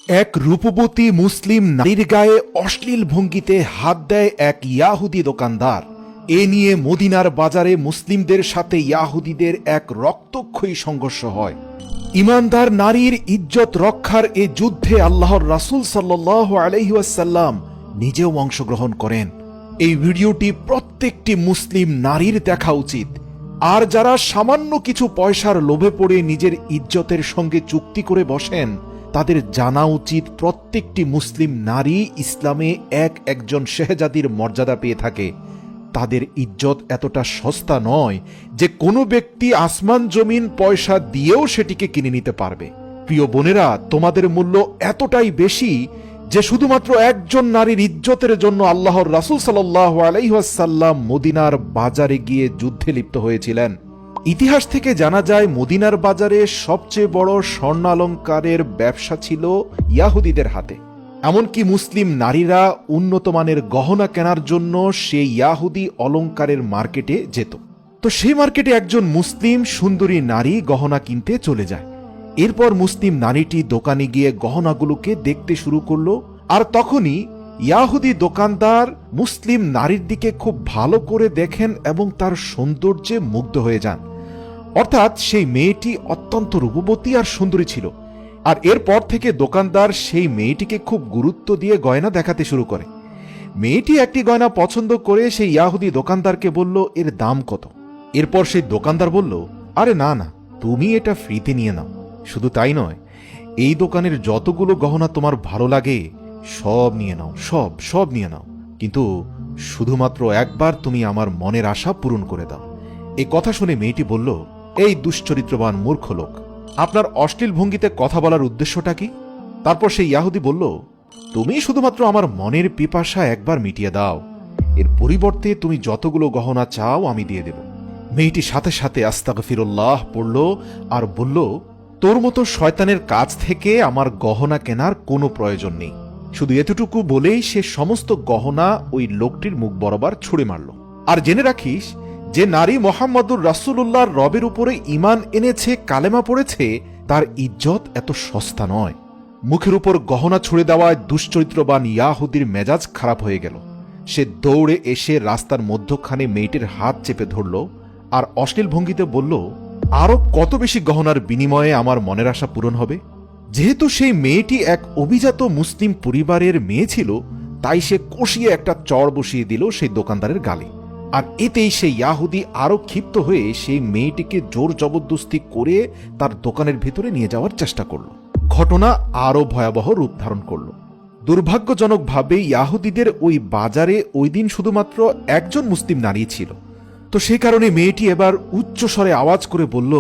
এক রূপবতী মুসলিম নারীর গায়ে অশ্লীল ভঙ্গিতে হাত দেয় এক ইয়াহুদি দোকানদার। এ নিয়ে মদিনার বাজারে মুসলিমদের সাথে ইয়াহুদিদের এক রক্তক্ষয়ী সংঘর্ষ হয়। ইমানদার নারীর ইজ্জত রক্ষার এ যুদ্ধে আল্লাহর রাসূল সাল্লাল্লাহু আলাইহি ওয়াসাল্লাম নিজেও অংশগ্রহণ করেন। এই ভিডিওটি প্রত্যেকটি মুসলিম নারীর দেখা উচিত। আর যারা সামান্য কিছু পয়সার লোভে পড়ে নিজের ইজ্জতের সঙ্গে চুক্তি করে বসেন, তাদের জানা উচিত প্রত্যেকটি মুসলিম নারী ইসলামে একজন শেহজাদির মর্যাদা পেয়ে থাকে। তাদের ইজ্জত এতটা সস্তা নয় যে কোনো ব্যক্তি আসমান জমিন পয়সা দিয়েও সেটিকে কিনে নিতে পারবে। প্রিয় বোনেরা, তোমাদের মূল্য এতটাই বেশি যে শুধুমাত্র একজন নারীর ইজ্জতের জন্য আল্লাহর রাসূল সাল্লাল্লাহু আলাইহি ওয়াসাল্লাম মদিনার বাজারে গিয়ে যুদ্ধে লিপ্ত হয়েছিলেন। ইতিহাস থেকে জানা যায় মদিনার বাজারে সবচেয়ে বড় স্বর্ণালঙ্কারের ব্যবসা ছিল ইয়াহুদিদের হাতে। এমনকি মুসলিম নারীরা উন্নত মানের গহনা কেনার জন্য সেই ইয়াহুদি অলঙ্কারের মার্কেটে যেত। তো সেই মার্কেটে একজন মুসলিম সুন্দরী নারী গহনা কিনতে চলে যায়। এরপর মুসলিম নারীটি দোকানে গিয়ে গহনাগুলোকে দেখতে শুরু করলো। আর তখনই ইয়াহুদি দোকানদার মুসলিম নারীর দিকে খুব ভালো করে দেখেন এবং তার সৌন্দর্যে মুগ্ধ হয়ে যান। অর্থাৎ সেই মেয়েটি অত্যন্ত রূপবতী আর সুন্দরী ছিল। আর এরপর থেকে দোকানদার সেই মেয়েটিকে খুব গুরুত্ব দিয়ে গয়না দেখাতে শুরু করে। মেয়েটি একটি গয়না পছন্দ করে সেই ইয়াহুদি দোকানদারকে বলল, এর দাম কত? এরপর সেই দোকানদার বলল, আরে না না, তুমি এটা ফ্রিতে নিয়ে নাও। শুধু তাই নয়, এই দোকানের যতগুলো গহনা তোমার ভালো লাগে সব নিয়ে নাও, সব নিয়ে নাও, কিন্তু শুধুমাত্র একবার তুমি আমার মনের আশা পূরণ করে দাও। এই কথা শুনে মেয়েটি বলল, এই দুশ্চরিত্রবান মূর্খ লোক, আপনার অশ্লীল ভঙ্গিতে কথা বলার উদ্দেশ্যটা কি? তারপর সেই ইয়াহুদি বলল, তুমি শুধুমাত্র আমার মনের পিপাসা একবার মিটিয়ে দাও, এর পরিবর্তে তুমি যতগুলো গহনা চাও আমি দিয়ে দেব। মেয়েটি সাথে সাথে আস্তাগফিরুল্লাহ পড়ল আর বলল, তোর মতো শয়তানের কাছ থেকে আমার গহনা কেনার কোনো প্রয়োজন নেই। শুধু এতটুকু বলেই সে সমস্ত গহনা ওই লোকটির মুখ বরাবর ছুঁড়ে মারল। আর জেনে রাখিস, যে নারী মুহাম্মদুর রাসূলুল্লাহর রবের উপরে ঈমান এনেছে, কালেমা পড়েছে, তার ইজ্জত এত সস্তা নয়। মুখের উপর গহনা ছুঁড়ে দেওয়ায় দুশ্চরিত্রবান ইয়াহুদির মেজাজ খারাপ হয়ে গেল। সে দৌড়ে এসে রাস্তার মধ্যখানে মেয়েটির হাত চেপে ধরল আর অশ্লীল ভঙ্গিতে বলল, আরো কত বেশি গহনার বিনিময়ে আমার মনের আশা পূরণ হবে? যেহেতু সেই মেয়েটি এক অভিজাত মুসলিম পরিবারের মেয়ে ছিল, তাই সে কষিয়ে একটা চড় বসিয়ে দিল সেই দোকানদারের গালে। আর এতেই সেই ইয়াহুদি আরো ক্ষিপ্ত হয়ে সেই মেয়েটিকে জোর জবরদস্তি করে তার দোকানের ভেতরে নিয়ে যাওয়ার চেষ্টা করল। ঘটনা আরো ভয়াবহ রূপ ধারণ করল। দুর্ভাগ্যজনকভাবে ইয়াহুদিদের ওই বাজারে ওই দিন শুধুমাত্র একজন মুসলিম নারী ছিল। তো সেই কারণে মেয়েটি এবার উচ্চস্বরে আওয়াজ করে বলল,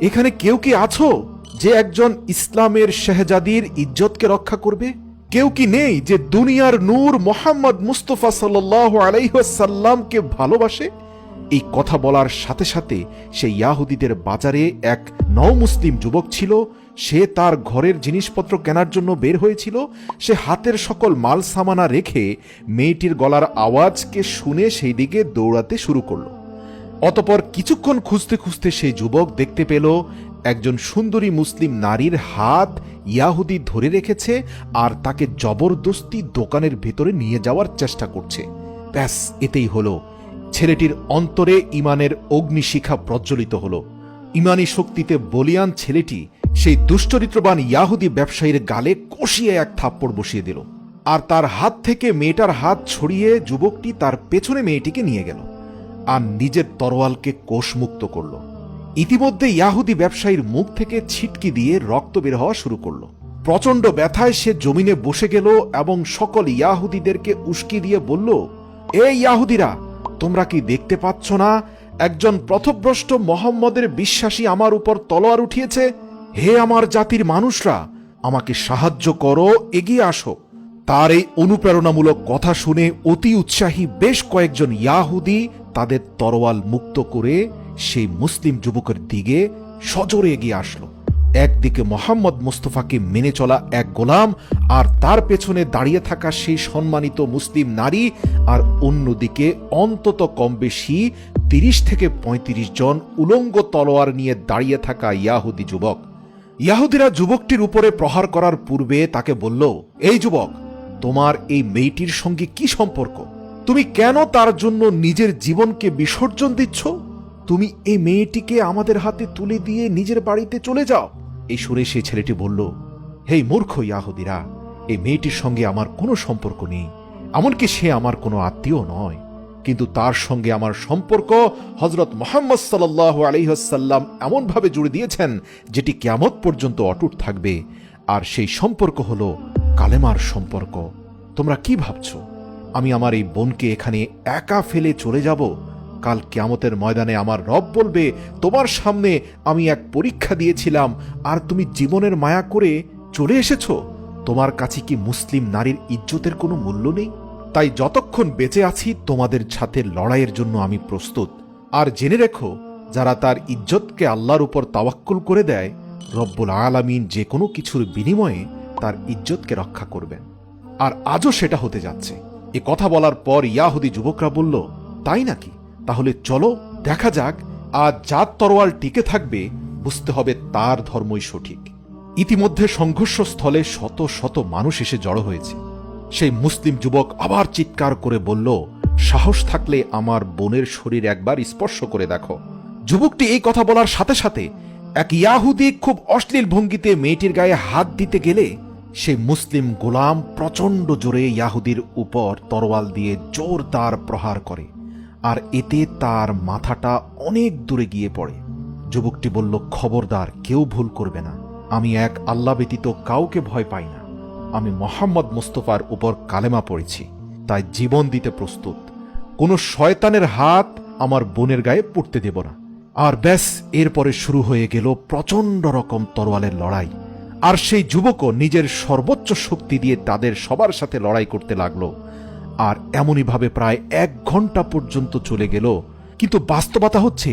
এখানে কেউ কি আছো যে একজন ইসলামের শেহজাদির ইজ্জতকে রক্ষা করবে? কেউ কি নেই যে দুনিয়ার নূর মুহাম্মদ মুস্তাফা সাল্লাল্লাহু আলাইহি ওয়াসাল্লামকে ভালোবাসে? এই কথা বলার সাথে সাথে সেই ইয়াহুদিদের বাজারে এক নও মুসলিম যুবক ছিল। সে তার ঘরের জিনিসপত্র কেনার জন্য বের হয়েছিল। সে হাতের সকল মাল সামানা রেখে মেয়েটির গলার আওয়াজকে শুনে সেই দিকে দৌড়াতে শুরু করল। অতপর কিছুক্ষণ খুঁজতে খুঁজতে সেই যুবক দেখতে পেল একজন সুন্দরী মুসলিম নারীর হাত ইয়াহুদি ধরে রেখেছে আর তাকে জবরদস্তি দোকানের ভেতরে নিয়ে যাওয়ার চেষ্টা করছে। ব্যাস, এতেই হলো, ছেলেটির অন্তরে ইমানের অগ্নিশিখা প্রজ্বলিত হলো। ইমানি শক্তিতে বলিয়ান ছেলেটি সেই দুশ্চরিত্রবান ইয়াহুদি ব্যবসায়ীর গালে কষিয়ে এক থাপ্পড় বসিয়ে দিল। আর তার হাত থেকে মেয়েটার হাত ছড়িয়ে যুবকটি তার পেছনে মেয়েটিকে নিয়ে গেল আর নিজের তরোয়ালকে কোষমুক্ত করল। ইতিমধ্যে ইয়াহুদি ব্যবসায়ীর মুখ থেকে ছিটকি দিয়ে রক্ত বের হওয়া শুরু করল। প্রচণ্ড ব্যথায় সে জমিনে বসে গেল এবং সকল ইয়াহুদিদেরকে উস্কি দিয়ে বলল, এই ইয়াহুদিরা, তোমরা কি দেখতে পাচ্ছ না একজন পথভ্রষ্ট মুহাম্মদের বিশ্বাসী আমার উপর তলোয়ার উঠিয়েছে? হে আমার জাতির মানুষরা, আমাকে সাহায্য করো, এগিয়ে আসো। তার এই অনুপ্রেরণামূলক কথা শুনে অতি উৎসাহী বেশ কয়েকজন ইয়াহুদি তাদের তরোয়াল মুক্ত করে সেই মুসলিম যুবকের দিকে সজোরে এগিয়ে আসলো। একদিকে মুহাম্মদ মুস্তাফাকে মেনে চলা এক গোলাম আর তার পেছনে দাঁড়িয়ে থাকা সেই সম্মানিত মুসলিম নারী, আর অন্যদিকে অন্তত কম বেশি 30 থেকে 35 জন উলঙ্গ তলোয়ার নিয়ে দাঁড়িয়ে থাকা ইয়াহুদি যুবক। ইয়াহুদিরা যুবকটির উপরে প্রহার করার পূর্বে তাকে বলল, এই যুবক, তোমার এই মেয়েটির সঙ্গে কি সম্পর্ক? তুমি কেন তার জন্য নিজের জীবনকে বিসর্জন দিচ্ছ? তুমি এই মেয়েটিকে আমাদের হাতে তুলে দিয়ে নিজের বাড়িতে চলে যাও। এই সুরে সেই ছেলেটি বলল, হেই মূর্খ ইয়াহুদিরা, এই মেয়েটির সঙ্গে আমার কোনো সম্পর্ক নেই, এমনকি সে আমার কোনো আত্মীয় নয়, কিন্তু তার সঙ্গে আমার সম্পর্ক হযরত মুহাম্মদ সাল্লাল্লাহু আলাইহি ওয়াসাল্লাম এমনভাবে জুড়ে দিয়েছেন যেটি কিয়ামত পর্যন্ত অটুট থাকবে, আর সেই সম্পর্ক হলো কালেমার সম্পর্ক। তোমরা কি ভাবছো আমি আমার এই বোনকে এখানে একা ফেলে চলে যাব? কাল কিয়ামতের ময়দানে আমার রব বলবে, তোমার সামনে আমি এক পরীক্ষা দিয়েছিলাম আর তুমি জীবনের মায়া করে চলে এসেছো। তোমার কাছে কি মুসলিম নারীর ইজ্জতের কোনো মূল্য নেই? তাই যতক্ষণ বেঁচে আছি তোমাদের সাথে লড়াইয়ের জন্য আমি প্রস্তুত। আর জেনে রেখো, যারা তার ইজ্জতকে আল্লাহর উপর তাওয়াক্কুল করে দেয়, রব্বুল আলামিন যে কোনো কিছুর বিনিময়ে তার ইজ্জতকে রক্ষা করবেন। আর আজও সেটা হতে যাচ্ছে। এ কথা বলার পর ইয়াহুদি যুবকরা বলল, তাই নাকি? তাহলে চলো দেখা যাক, আজ যার তরোয়াল টিকে থাকবে বুঝতে হবে তার ধর্মই সঠিক। ইতিমধ্যে সংঘর্ষস্থলে শত শত মানুষ এসে জড়ো হয়েছে। সেই মুসলিম যুবক আবার চিৎকার করে বলল, সাহস থাকলে আমার বোনের শরীর একবার স্পর্শ করে দেখো। যুবকটি এই কথা বলার সাথে সাথে এক ইয়াহুদি খুব অশ্লীল ভঙ্গিতে মেয়েটির গায়ে হাত দিতে গেলে সেই মুসলিম গোলাম প্রচণ্ড জোরে ইয়াহুদির উপর তরোয়াল দিয়ে জোরদার প্রহার করে, আর এতে তার মাথাটা অনেক দূরে গিয়ে পড়ে। যুবকটি বলল, খবরদার, কেউ ভুল করবে না, আমি এক আল্লাহ ব্যতীত কাউকে ভয় পাই না, আমি মোহাম্মদ মুস্তাফার উপর কালেমা পড়েছি, তাই জীবন দিতে প্রস্তুত। কোনো শয়তানের হাত আমার বোনের গায়ে পড়তে দেব না। আর ব্যাস, এরপরে শুরু হয়ে গেল প্রচণ্ড রকম তরোয়ালের লড়াই। আর সেই যুবকও নিজের সর্বোচ্চ শক্তি দিয়ে তাদের সবার সাথে লড়াই করতে লাগলো। আর এমনইভাবে প্রায় 1 ঘন্টা পর্যন্ত চলে গেল। কিন্তু বাস্তবতা হচ্ছে,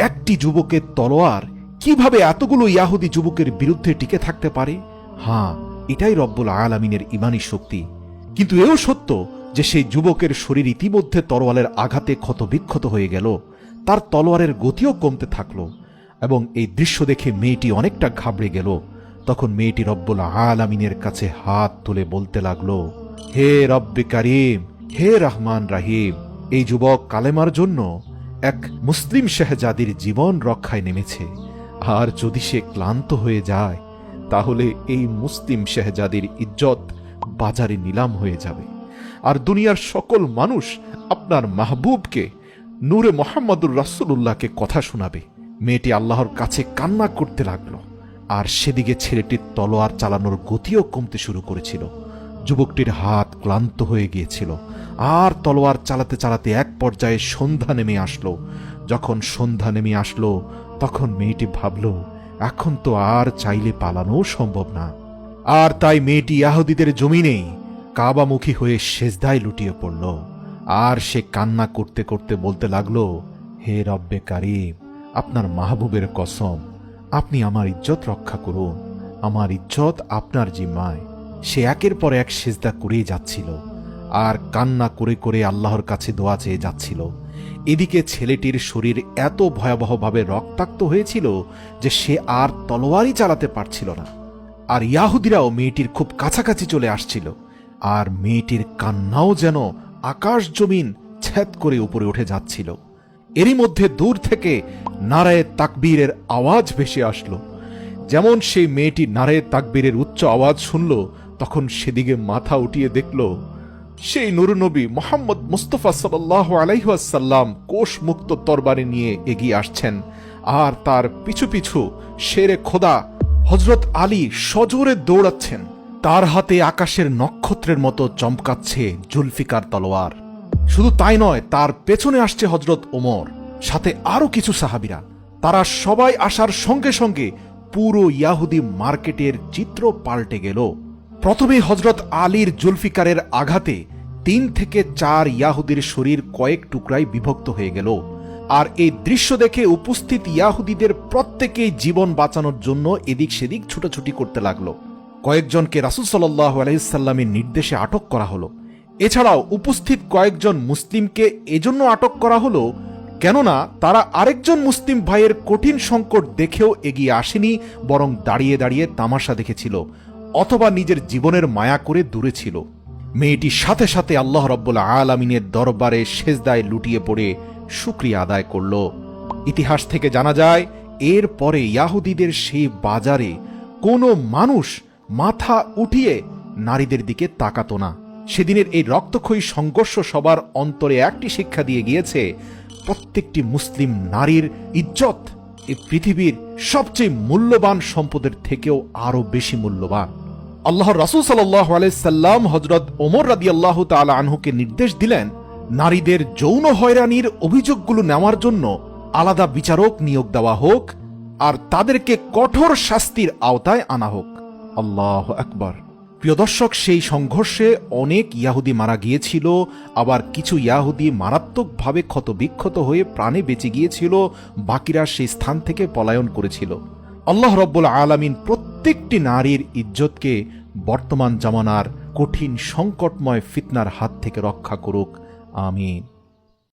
একটি যুবকের তলোয়ার কিভাবে এতগুলো ইয়াহুদি যুবকের বিরুদ্ধে টিকে থাকতে পারে? হ্যাঁ, এটাই রব্বুল আলামিনের ঈমানী শক্তি। কিন্তু এও সত্য যে সেই যুবকের শরীর ইতিমধ্যে তরোয়ালের আঘাতে ক্ষতবিক্ষত হয়ে গেল, তার তলোয়ারের গতিও কমতে থাকলো। এবং এই দৃশ্য দেখে মেয়েটি অনেকটা ঘাবড়ে গেল। তখন মেয়েটি রব্বুল আলামিনের কাছে হাত তুলে বলতে লাগলো, হে রব্বে কারীম, হে রহমান রাহিম, এই যুবক কালেমার জন্য এক মুসলিম শাহজাদির জীবন রক্ষায় নেমেছে, আর যদি সে ক্লান্ত হয়ে যায় তাহলে এই মুসলিম শাহজাদির ইজ্জত বাজারে নিলাম হয়ে যাবে, আর দুনিয়ার সকল মানুষ আপনার মাহবুবকে, নূরে মোহাম্মদুর রাসূলুল্লাহকে কথা শোনাবে। মেয়েটি আল্লাহর কাছে কান্না করতে লাগলো। আর সেদিকে ছেলেটির তলোয়ার চালানোর গতিও কমতে শুরু করেছিল। যুবকটির হাত ক্লান্ত হয়ে গিয়েছিল। আর তলোয়ার চালাতে চালাতে এক পর্যায়ে সন্ধ্যা নেমে আসলো। যখন সন্ধ্যা নেমে আসলো তখন মেয়েটি ভাবল, এখন তো আর চাইলে পালানো সম্ভব না। আর তাই মেয়েটি ইয়াহুদীদের জমিনেই কাবামুখী হয়ে সেজদায় লুটিয়ে পড়ল। আর সে কান্না করতে করতে বলতে লাগলো, হে রব্বে কারীম, আপনার মাহবুবের কসম, আপনি আমার ইজ্জত রক্ষা করুন, আমার ইজ্জত আপনার জিম্মায়। সে একের পর এক সেজদা করেই যাচ্ছিল আর কান্না করে করে আল্লাহর কাছে দোয়া চেয়ে যাচ্ছিল। এদিকে ছেলেটির শরীর এত ভয়াবহভাবে রক্তাক্ত হয়েছিল যে সে আর তলোয়ারই চালাতে পারছিল না। আর ইয়াহুদিরাও মেয়েটির খুব কাছাকাছি চলে আসছিল। আর মেয়েটির কান্নাও যেন আকাশ জমিন ছেদ করে উপরে উঠে যাচ্ছিল। এরই মধ্যে দূর থেকে নারায়ে তাকবীরের আওয়াজ ভেসে আসলো। যেমন সেই মেয়েটি নারায়ে তাকবীরের উচ্চ আওয়াজ শুনল, তখন সেদিকে মাথা উঠিয়ে দেখল সেই নূরনবী মুহাম্মদ মুস্তাফা সাল্লাল্লাহু আলাইহি ওয়াসাল্লাম কোষ মুক্ত তরবারি নিয়ে এগিয়ে আসছেন। আর তার পিছু পিছু শেরে খোদা হযরত আলী সজোরে দৌড়াচ্ছেন। তার হাতে আকাশের নক্ষত্রের মতো চমকাচ্ছে জুলফিকার তলোয়ার। শুধু তাই নয়, তার পেছনে আসছে হযরত ওমর, সাথে আরো কিছু সাহাবীরা। তারা সবাই আসার সঙ্গে সঙ্গে পুরো ইয়াহুদি মার্কেটের চিত্র পাল্টে গেল। প্রথমে হযরত আলীর জুলফিকারের আঘাতে 3 থেকে 4 ইয়াহুদির শরীর কয়েক টুকরায় বিভক্ত হয়ে গেল। আর এই দৃশ্য দেখে উপস্থিত ইয়াহুদিদের প্রত্যেকেই জীবন বাঁচানোর জন্য এদিক সেদিক ছুটোছুটি করতে লাগলো। কয়েকজনকে রাসূল সাল্লাল্লাহু আলাইহি সাল্লামের নির্দেশে আটক করা হলো। এছাড়াও উপস্থিত কয়েকজন মুসলিমকে এজন্য আটক করা হলো, কেননা তারা আরেকজন মুসলিম ভাইয়ের কঠিন সংকট দেখেও এগিয়ে আসেনি, বরং দাঁড়িয়ে দাঁড়িয়ে তামাশা দেখেছিল অথবা নিজের জীবনের মায়া করে দূরে ছিল। মেয়েটি সাথে সাথে আল্লাহ রাব্বুল আলামিনের দরবারে সেজদায় লুটিয়ে পড়ে শুকরিয়া আদায় করল। ইতিহাস থেকে জানা যায়, এর পরে ইয়াহুদীদের সেই বাজারে কোনো মানুষ মাথা উঠিয়ে নারীদের দিকে তাকাতো না। সেদিনের এই রক্তক্ষয়ী সংঘর্ষ সবার অন্তরে একটি শিক্ষা দিয়ে গিয়েছে, প্রত্যেকটি মুসলিম নারীর ইজ্জত এই পৃথিবীর সবচেয়ে মূল্যবান সম্পদের থেকেও আরো বেশি মূল্যবান। আল্লাহর রাসূল সাল্লাল্লাহু আলাইহি সাল্লাম হযরত ওমর রাদিয়াল্লাহু তাআলা আনহুকে নির্দেশ দিলেন, নারীদের যৌন হয়রানির অভিযোগগুলো নেওয়ার জন্য আলাদা বিচারক নিয়োগ দেওয়া হোক আর তাদেরকে কঠোর শাস্তির আওতায় আনা হোক। আল্লাহু আকবার। প্রিয় দর্শক, সেই সংঘর্ষে অনেক ইয়াহুদি মারা গিয়েছিল, আবার কিছু ইয়াহুদি মারাত্মকভাবে ক্ষতবিক্ষত হয়ে প্রাণে বেঁচে গিয়েছিল, বাকিরা সেই স্থান থেকে পলায়ন করেছিল। আল্লাহ রাব্বুল আলামিন প্রত্যেকটি নারীর ইজ্জতকে বর্তমান জামানার কঠিন সংকটময় ফিতনার হাত থেকে রক্ষা করুক। আমিন।